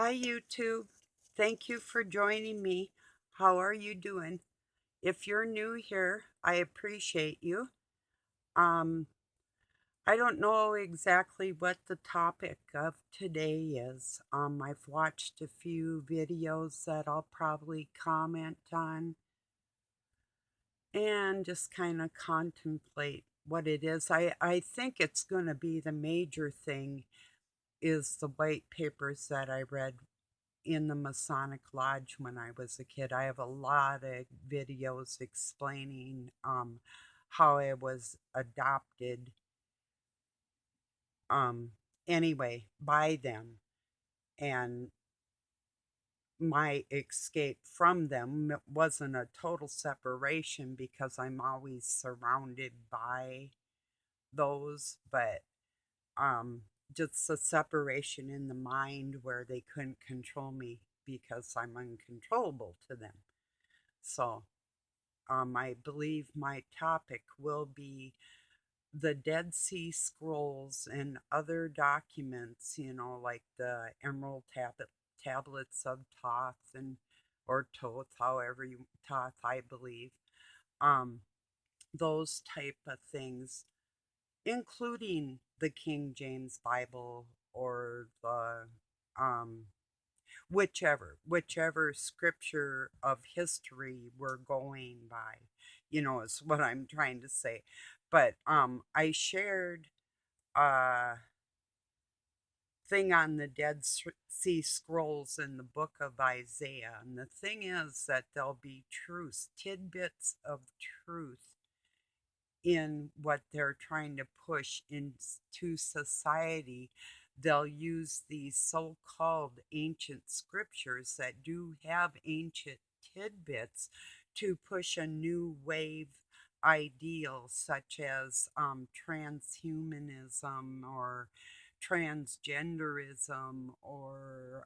Hi, YouTube. Thank you for joining me. How are you doing? If you're new here, I appreciate you. Um, I don't know exactly what the topic of today is. I've watched a few videos that I'll probably comment on and just kind of contemplate what it is. I think it's going to be the major thing is the white papers that I read in the Masonic Lodge when I was a kid. I have a lot of videos explaining how I was adopted, um, anyway, by them and my escape from them. It wasn't a total separation because I'm always surrounded by those, but um, just a separation in the mind where they couldn't control me because I'm uncontrollable to them. So, I believe my topic will be the Dead Sea Scrolls and other documents, like the Emerald Tablets of Thoth and or Toth, however you Thoth, I believe. Um, those type of things, including the King James Bible or the um, whichever scripture of history we're going by, is what I'm trying to say. But I shared a thing on the Dead Sea Scrolls in the book of Isaiah, and the thing is that there'll be truths, tidbits of truth in what they're trying to push into society. They'll use these so called ancient scriptures that do have ancient tidbits to push a new wave ideal, such as transhumanism or transgenderism or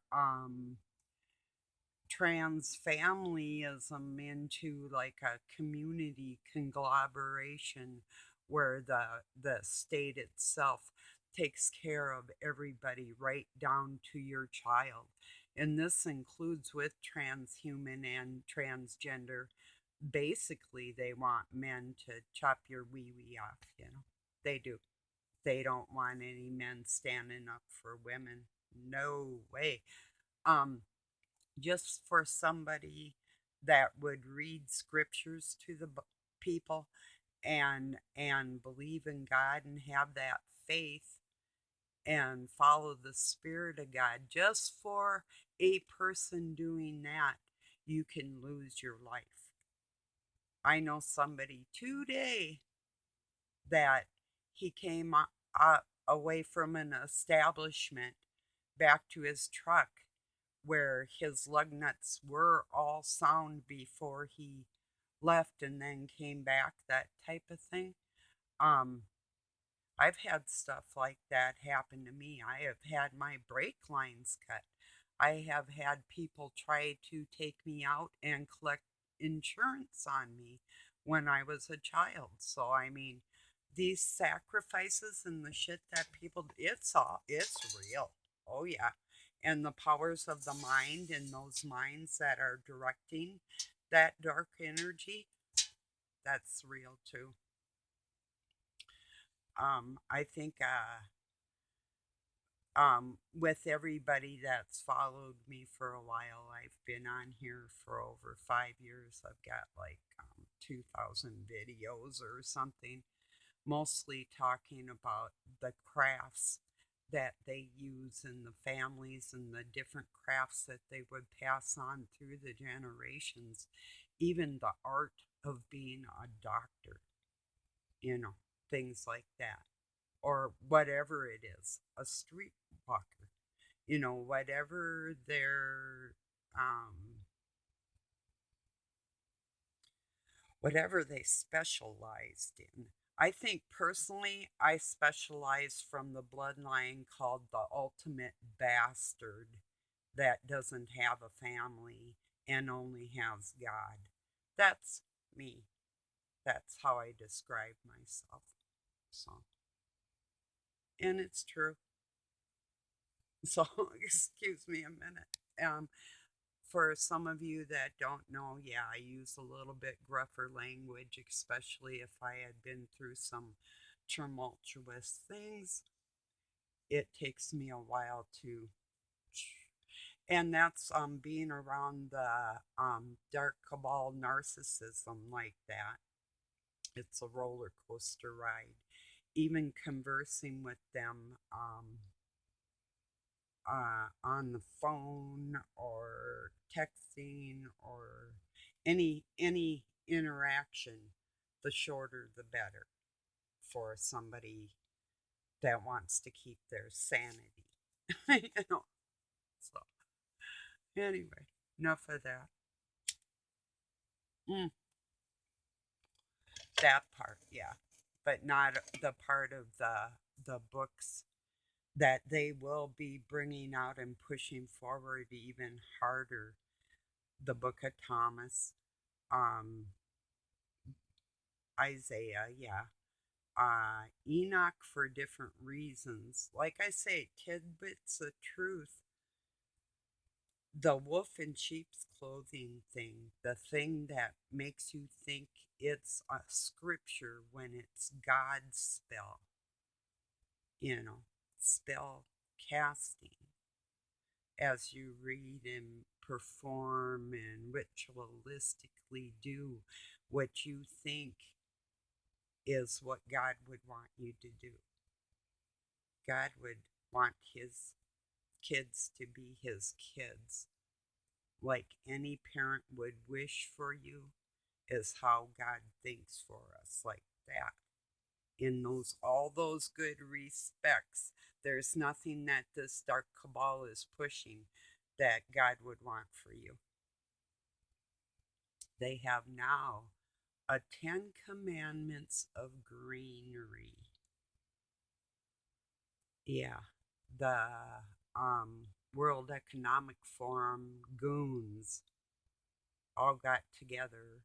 trans familyism into like a community conglomeration where the state itself takes care of everybody right down to your child. And this includes with transhuman and transgender. Basically, they want men to chop your wee wee off. They do. They don't want any men standing up for women. No way. Um, just for somebody that would read scriptures to the people and believe in God and have that faith and follow the spirit of God. Just for a person doing that, you can lose your life. I know somebody today that he came away from an establishment back to his truck where his lug nuts were all sound before he left and then came back, that type of thing. Um, I've had stuff like that happen to me. I have had my brake lines cut. I have had people try to take me out and collect insurance on me when I was a child. So, I mean, these sacrifices and the shit that people, it's real. Oh, yeah. And the powers of the mind and those minds that are directing that dark energy, that's real too. I think with everybody that's followed me for a while, I've been on here for over 5 years. I've got like 2,000 videos or something, mostly talking about the crafts that they use in the families and the different crafts that they would pass on through the generations, even the art of being a doctor, you know, things like that, or whatever it is, a streetwalker, whatever um, whatever they specialized in. I think personally, I specialize from the bloodline called the ultimate bastard that doesn't have a family and only has God. That's me. That's how I describe myself. So, and it's true. So, excuse me a minute. For some of you that don't know, yeah, I use a little bit gruffer language, especially if I had been through some tumultuous things. It takes me a while to, and that's being around the dark cabal narcissism like that. It's a roller coaster ride. Even conversing with them on the phone or texting or any interaction, the shorter the better for somebody that wants to keep their sanity. you know. So anyway, enough of that. Mm, that part, yeah, but not the part of the books that they will be bringing out and pushing forward even harder. The Book of Thomas, um, Isaiah, yeah, Enoch for different reasons. Like I say, tidbits of truth. The wolf in sheep's clothing thing, the thing that makes you think it's a scripture when it's God's spell, spell casting as you read and perform and ritualistically do what you think is what God would want you to do. God would want his kids to be his kids. Like any parent would wish for you, is how God thinks for us, like that. In those all those good respects, there's nothing that this dark cabal is pushing that God would want for you. They have now a 10 Commandments of greenery. Yeah, the World Economic Forum goons all got together,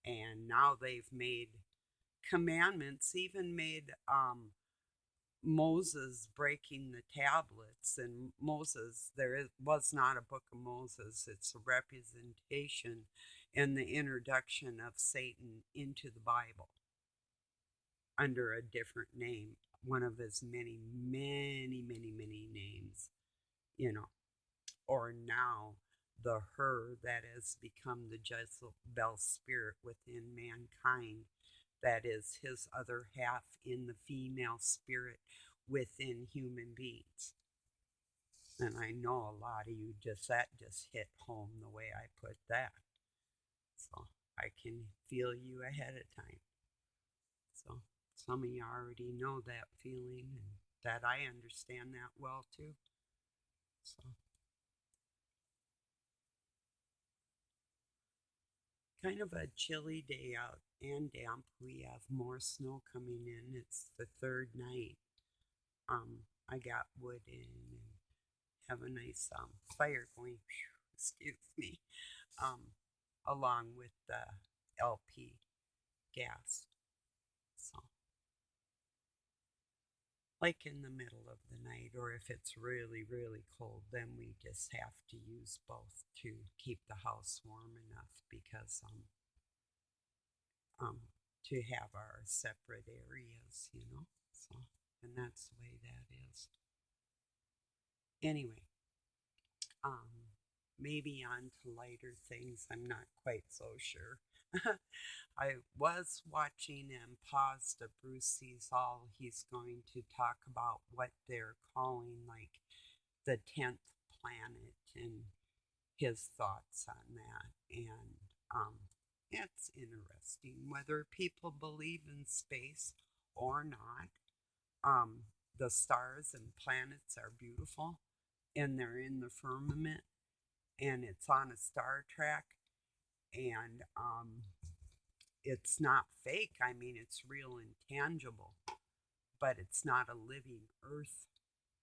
and now they've made commandments, even made Moses breaking the tablets. And Moses, was not a book of Moses, it's a representation and the introduction of Satan into the Bible under a different name, one of his many, many, many, many names, you know, or now the her that has become the Jezebel spirit within mankind, that is his other half in the female spirit within human beings. And I know a lot of you that just hit home the way I put that. So I can feel you ahead of time. So some of you already know that feeling, and that I understand that well too. So kind of a chilly day out and damp. We have more snow coming in. It's the third night. I got wood in and have a nice fire going. Excuse me. Um, Along with the LP gas. So like in the middle of the night, or if it's really, really cold, then we just have to use both to keep the house warm enough, because um, to have our separate areas. So, and that's the way that is. Anyway, um, maybe on to lighter things. I'm not quite so sure. I was watching and paused a Bruce Seasall. He's going to talk about what they're calling like the 10th planet and his thoughts on that. And it's interesting whether people believe in space or not. Um, the stars and planets are beautiful, and they're in the firmament, and it's on a star track, and it's not fake. I mean, it's real and tangible, but it's not a living Earth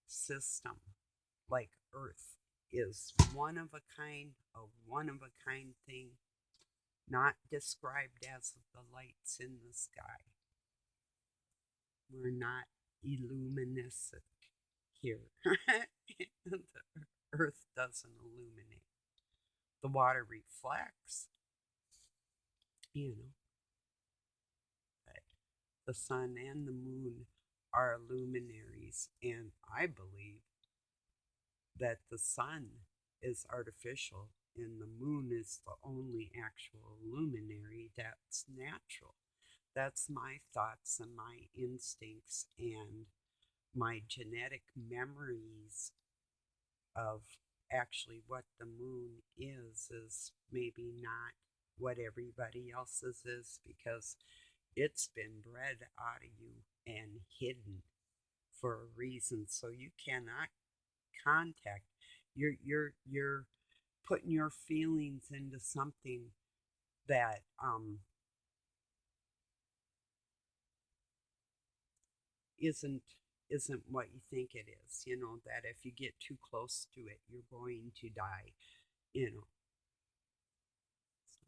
system like Earth is. One of a kind, a one of a kind thing, not described as the lights in the sky. We're not illuminescent here. The earth doesn't illuminate. The water reflects, you know, but the sun and the moon are luminaries, and I believe that the sun is artificial and the moon is the only actual luminary that's natural. That's my thoughts and my instincts and my genetic memories of actually what the moon is maybe not what everybody else's is, because it's been bred out of you and hidden for a reason. So you cannot contact. You're putting your feelings into something that isn't isn't what you think it is. You know that if you get too close to it, you're going to die. You know. So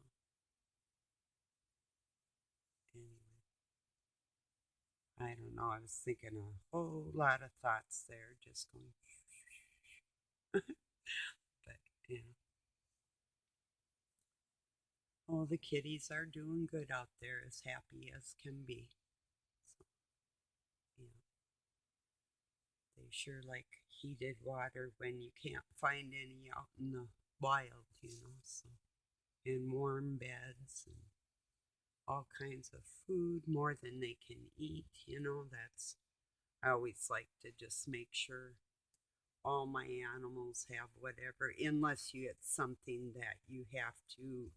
anyway, I don't know. I was thinking a whole lot of thoughts there, just going. But you know, oh, the kitties are doing good out there, as happy as can be. So, you know, they sure like heated water when you can't find any out in the wild, you know. So, and warm beds and all kinds of food, more than they can eat, you know. That's, I always like to just make sure all my animals have whatever, unless you get something that you have to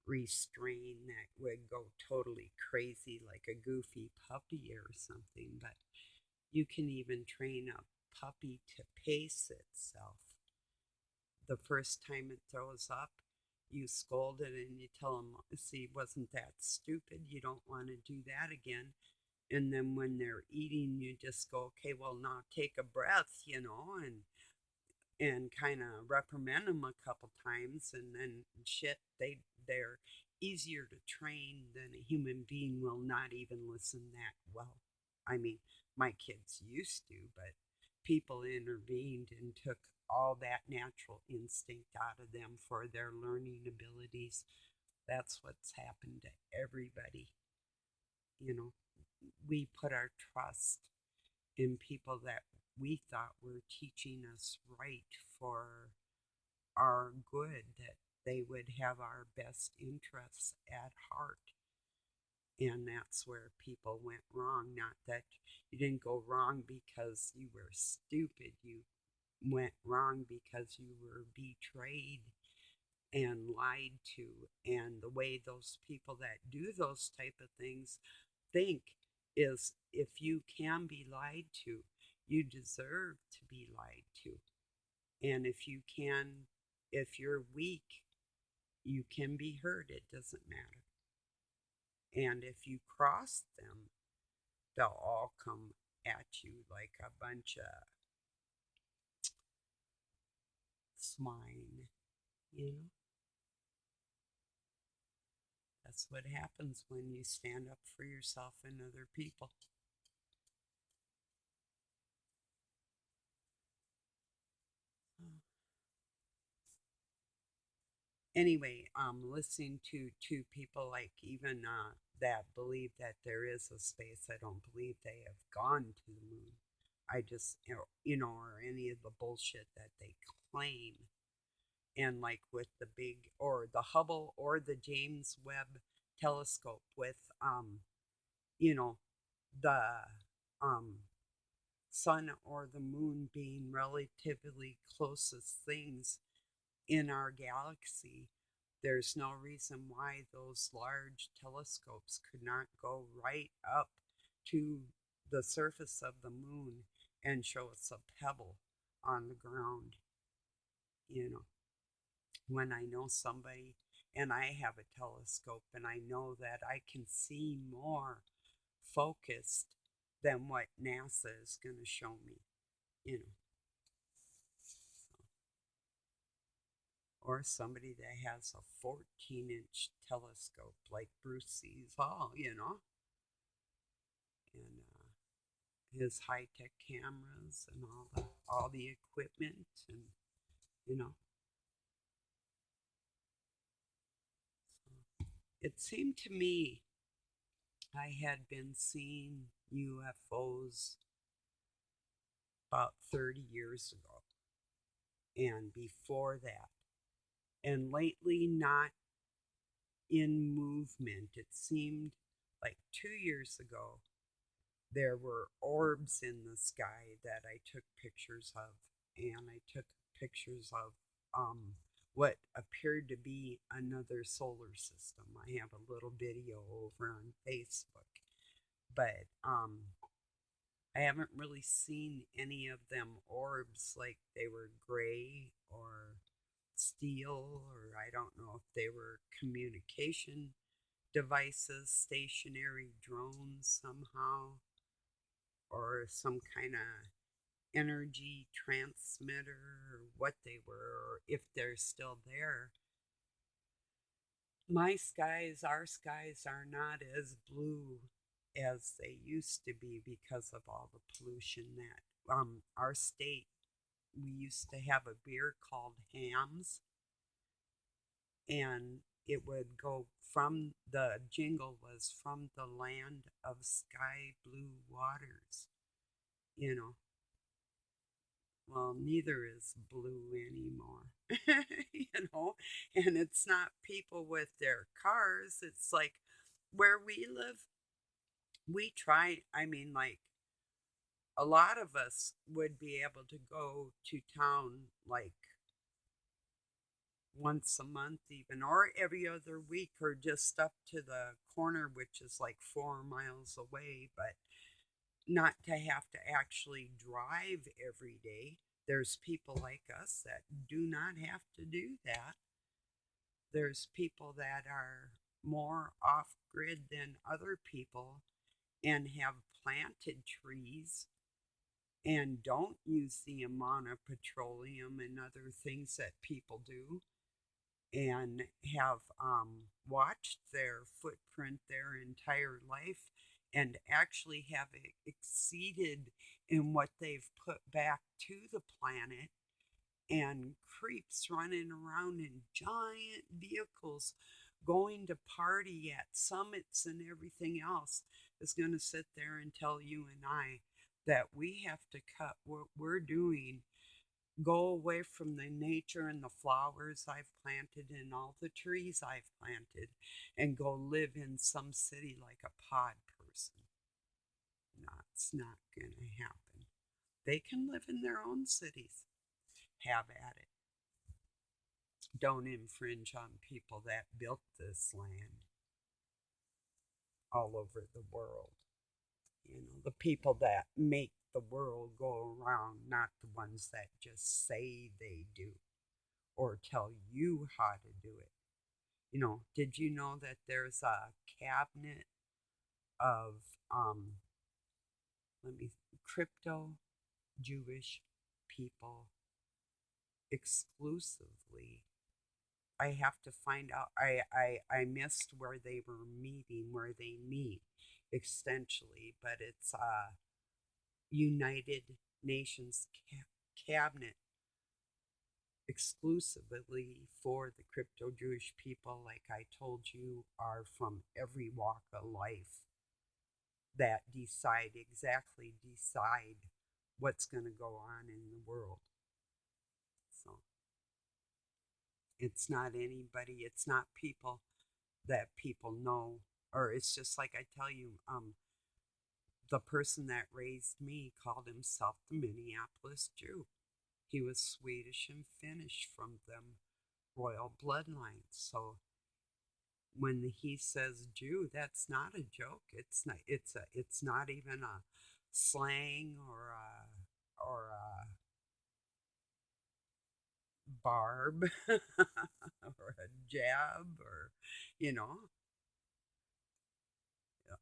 restrain that would go totally crazy, like a goofy puppy or something. But you can even train a puppy to pace itself. The first time it throws up, you scold it and you tell them, see, wasn't that stupid? You don't want to do that again. And then when they're eating, you just go, okay, well, now take a breath, you know, and kind of reprimand them a couple times, and then shit, they're easier to train than a human being will not even listen that well. I mean, my kids used to, but people intervened and took all that natural instinct out of them for their learning abilities. That's what's happened to everybody. You know, we put our trust in people that we thought were teaching us right for our good, that they would have our best interests at heart. And that's where people went wrong. Not that you didn't go wrong because you were stupid, you went wrong because you were betrayed and lied to. And the way those people that do those type of things think is, if you can be lied to, you deserve to be lied to. And if you're weak, you can be hurt. It doesn't matter. And if you cross them, they'll all come at you like a bunch of swine, you know? That's what happens when you stand up for yourself and other people. Anyway, listening to people like even that believe that there is a space. I don't believe they have gone to the moon. I just, you know, or any of the bullshit that they claim. And like with the big, or the Hubble or the James Webb telescope with, you know, the um, sun or the moon being relatively closest things in our galaxy, there's no reason why those large telescopes could not go right up to the surface of the moon and show us a pebble on the ground. You know, when I know somebody and I have a telescope and I know that I can see more focused than what NASA is going to show me, you know. Or somebody that has a 14-inch telescope like Bruce Sees All, you know. And his high-tech cameras and all the equipment, and you know so it seemed to me I had been seeing UFOs about 30 years ago and before that, and lately not in movement. It seemed like 2 years ago there were orbs in the sky that I took pictures of, and I took pictures of what appeared to be another solar system. I have a little video over on Facebook, but I haven't really seen any of them orbs like they were gray or steel, or I don't know if they were communication devices, stationary drones somehow, or some kind of energy transmitter, or what they were, or if they're still there. Our skies are not as blue as they used to be because of all the pollution that our state, we used to have a beer called Hams, and it would go from the jingle was from the land of sky blue waters, you know. Well, neither is blue anymore, you know, and it's not people with their cars. It's like where we live, we try, I mean, like a lot of us would be able to go to town like once a month, even, or every other week, or just up to the corner, which is like 4 miles away, but not to have to actually drive every day. There's people like us that do not have to do that. There's people that are more off grid than other people and have planted trees and don't use the amount of petroleum and other things that people do, and have watched their footprint their entire life and actually have exceeded in what they've put back to the planet, and creeps running around in giant vehicles going to party at summits and everything else is going to sit there and tell you and I that we have to cut what we're doing, go away from the nature and the flowers I've planted and all the trees I've planted, and go live in some city like a pod person. No, it's not going to happen. They can live in their own cities. Have at it. Don't infringe on people that built this land all over the world. You know, the people that make the world go around, not the ones that just say they do or tell you how to do it. You know, did you know that there's a cabinet of let me crypto Jewish people exclusively? I have to find out. I missed where they were meeting, where they meet extensionally, but it's United Nations cabinet exclusively for the crypto Jewish people, like I told you, are from every walk of life that decide what's going to go on in the world. So it's not anybody, it's not people that people know, or it's just like I tell you, the person that raised me called himself the Minneapolis Jew. He was Swedish and Finnish from them royal bloodlines. So when he says Jew, that's not a joke. It's not even a slang or a barb or a jab, or you know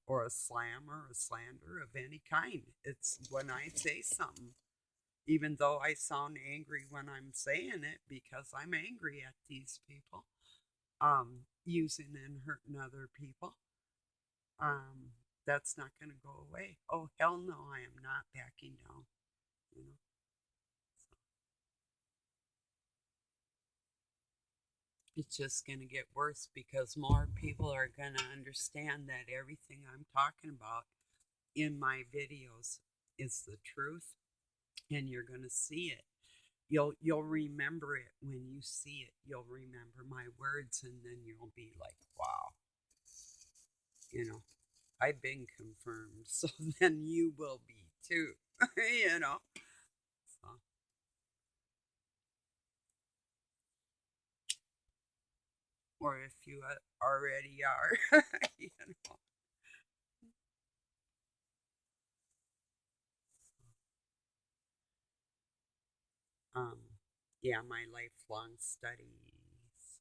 or a slam or a slander of any kind. It's when I say something, even though I sound angry when I'm saying it because I'm angry at these people using and hurting other people. That's not going to go away. Oh, hell no, I am not backing down, you know. So it's just going to get worse because more people are going to understand that everything I'm talking about in my videos is the truth, and you're going to see it. You'll remember it when you see it. You'll remember my words, and then you'll be like, wow, you know, I've been confirmed, so then you will be too, you know. So, or if you already are, you know. Um, yeah, my lifelong studies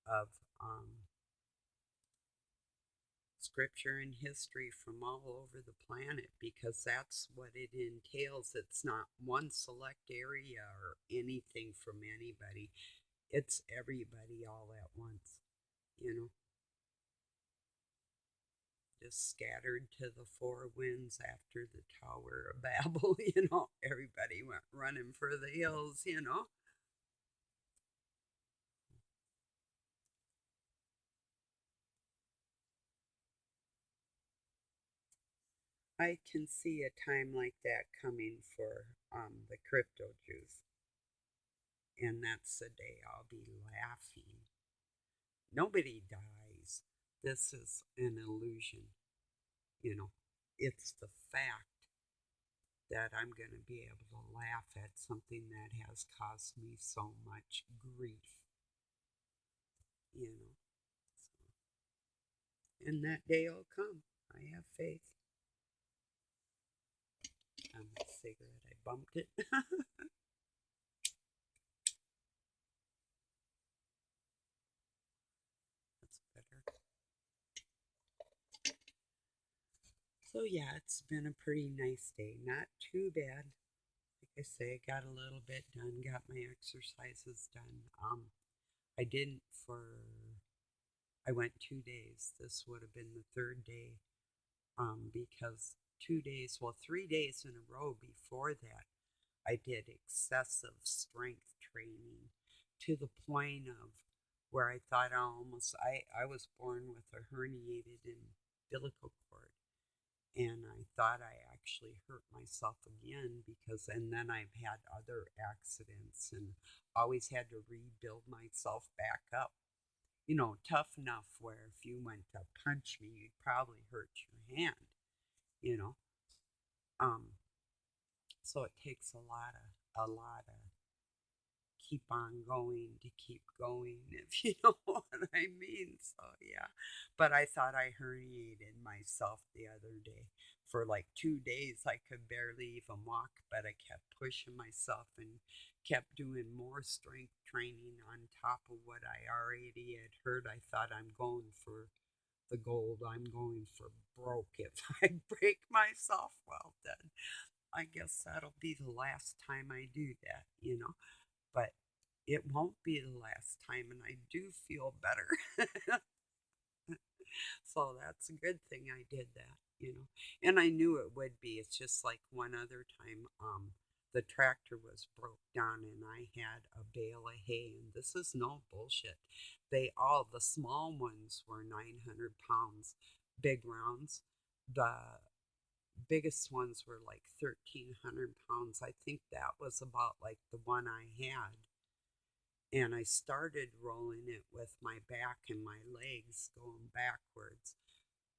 of um, scripture and history from all over the planet, because that's what it entails. It's not one select area or anything from anybody, it's everybody all at once, you know, just scattered to the four winds after the Tower of Babel, you know, everybody went running for the hills, you know. I can see a time like that coming for the crypto Jews, and that's the day I'll be laughing. Nobody dies. This is an illusion, you know. It's the fact that I'm going to be able to laugh at something that has caused me so much grief, you know. So, and that day will come. I have faith. A cigarette, I bumped it. That's better. So, yeah, it's been a pretty nice day. Not too bad. Like I say, I got a little bit done, got my exercises done. I didn't for, I went 2 days. This would have been the third day, because 2 days, well, 3 days in a row before that, I did excessive strength training to the point of where I thought I was born with a herniated umbilical cord, and I thought I actually hurt myself again because, and then I've had other accidents and always had to rebuild myself back up. You know, tough enough where if you went to punch me, you'd probably hurt your hand, you know. Um, so it takes a lot of keep on going to keep going, if you know what I mean. So, yeah. But I thought I herniated myself the other day. For like 2 days, I could barely even walk, but I kept pushing myself and kept doing more strength training on top of what I already had heard. I thought I'm going for the gold. I'm going for broke. If I break myself, well, then I guess that'll be the last time I do that, you know. But it won't be the last time, and I do feel better. So that's a good thing I did that, you know. And I knew it would be. It's just like one other time, the tractor was broke down and I had a bale of hay, and this is no bullshit. The small ones were 900 pounds, big rounds. The biggest ones were like 1,300 pounds. I think that was about like the one I had, and I started rolling it with my back and my legs going backwards,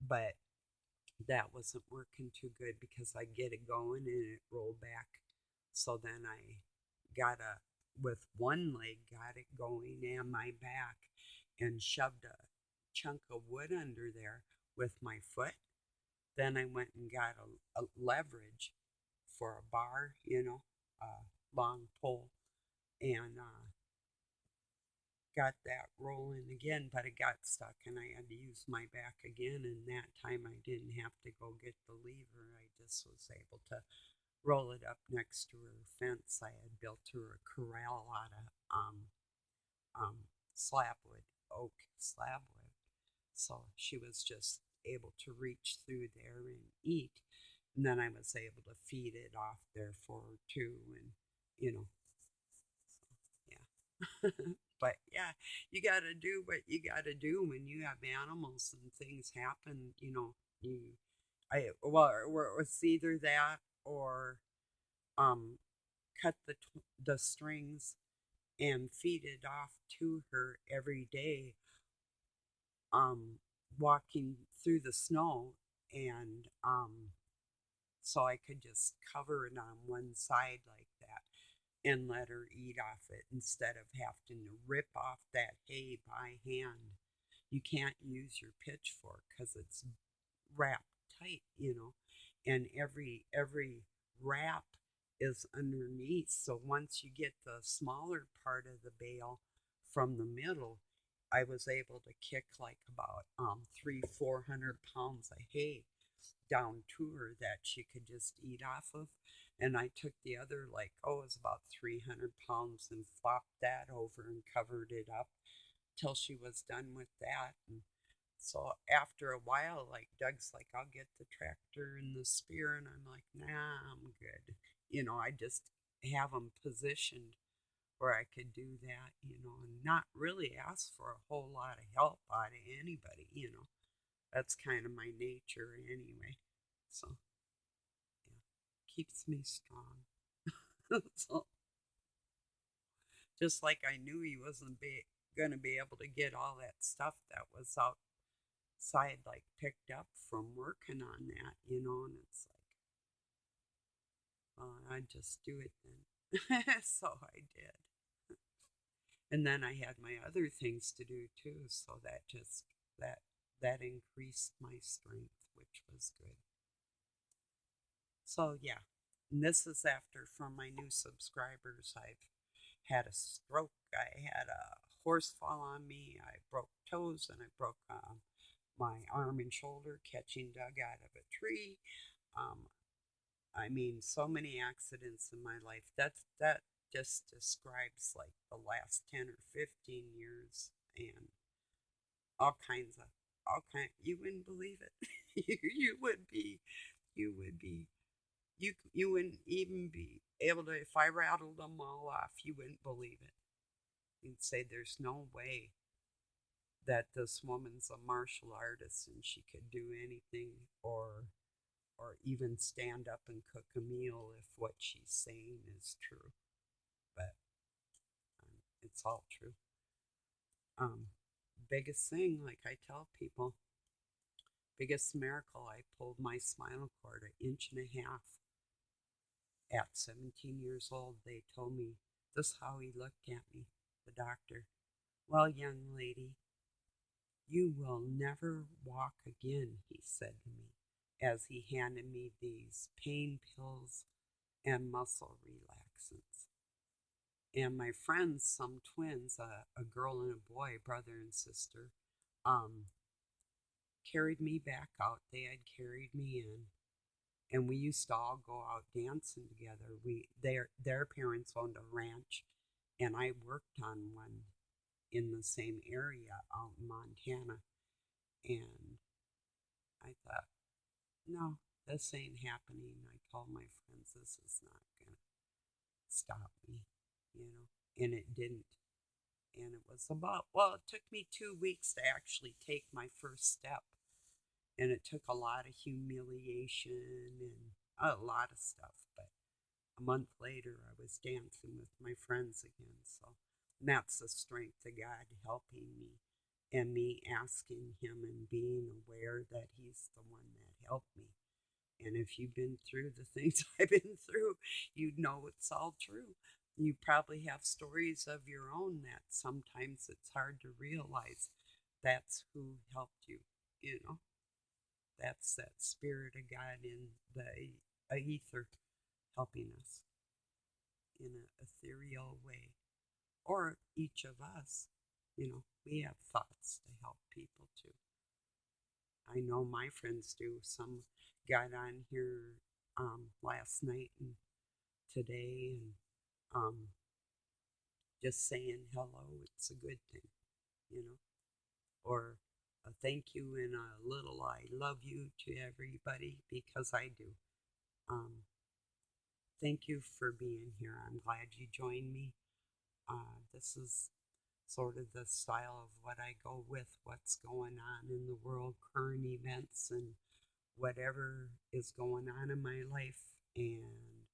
but that wasn't working too good because I get it going and it rolled back. So then I got with one leg, got it going and my back, and shoved a chunk of wood under there with my foot. Then I went and got a leverage for a bar, you know, a long pole, and got that rolling again, but it got stuck and I had to use my back again. And that time I didn't have to go get the lever. I just was able to roll it up next to her fence. I had built her a corral out of slab wood, oak slab wood. So she was just able to reach through there and eat. And then I was able to feed it off there for her too. And, you know, yeah. But yeah, you got to do what you got to do when you have animals and things happen. Well, it's either that or um, cut the strings and feed it off to her every day, um, walking through the snow, and so I could just cover it on one side like that and let her eat off it instead of having to rip off that hay by hand. You can't use your pitchfork because it's wrapped tight, and every wrap is underneath. So once you get the smaller part of the bale from the middle, I was able to kick like about 300-400 pounds of hay down to her that she could just eat off of. And I took the other, like, oh, it was about 300 pounds, and flopped that over and covered it up till she was done with that. And so after a while, like, Doug's like, I'll get the tractor and the spear. And I'm like, nah, I'm good. I just have them positioned where I could do that, and not really ask for a whole lot of help out of anybody. That's kind of my nature anyway. So, yeah, keeps me strong. So, just like I knew he wasn't going to be able to get all that stuff that was outside, like, picked up from working on that, and it's like, well, I'd just do it then. So I did. And then I had my other things to do too, so that that increased my strength, which was good. So yeah, and this is after, from my new subscribers, I've had a stroke, I had a horse fall on me, I broke toes, and I broke my arm and shoulder catching Doug out of a tree. Um, I mean, so many accidents in my life. That just describes like the last 10 or 15 years, and all kinds of all kind. You wouldn't believe it. You would be, you would be, you wouldn't even be able to. If I rattled them all off, you wouldn't believe it. You'd say, "There's no way that this woman's a martial artist and she could do anything, or even stand up and cook a meal if what she's saying is true." But it's all true. Um, Biggest thing, like I tell people, biggest miracle, I pulled my spinal cord 1.5 inches at 17 years old. They told me, this is how he looked at me, the doctor. Well, young lady, you will never walk again, he said to me as he handed me these pain pills and muscle relaxants. And my friends, some twins, a girl and a boy, brother and sister, um, carried me back out. They had carried me in, and we used to all go out dancing together. Their parents owned a ranch, and I worked on one in the same area out in Montana. And I thought, no, this ain't happening. I told my friends, this is not gonna stop me, and it didn't. And it was about, well, it took me 2 weeks to actually take my first step. And it took a lot of humiliation and a lot of stuff. But a month later, I was dancing with my friends again. So that's the strength of God helping me, and me asking Him and being aware that He's the one that helped me. And if you've been through the things I've been through, you know it's all true. You probably have stories of your own that sometimes it's hard to realize that's who helped you, you know. That's that Spirit of God in the ether helping us in an ethereal way. Or each of us, we have thoughts to help people too. I know my friends do. Some got on here last night and today, and just saying hello, it's a good thing, you know. Or a thank you and a little I love you to everybody because I do. Um, Thank you for being here. I'm glad you joined me. This is sort of the style of what I go with, what's going on in the world, current events, and whatever is going on in my life. And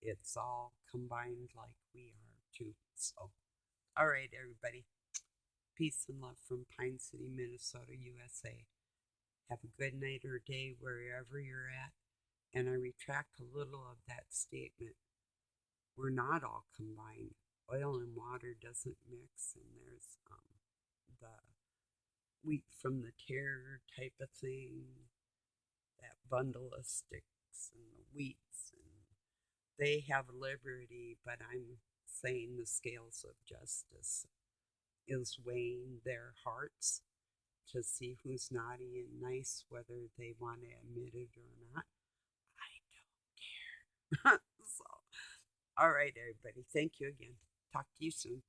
it's all combined like we are too. So, all right, everybody. Peace and love from Pine City, Minnesota, USA. Have a good night or day wherever you're at. And I retract a little of that statement. We're not all combined. Oil and water doesn't mix, and there's the wheat from the tear type of thing, that bundle of sticks and the wheats, and they have liberty, but I'm saying the scales of justice is weighing their hearts to see who's naughty and nice, whether they want to admit it or not. I don't care. So, all right, everybody. Thank you again. Talk to you soon.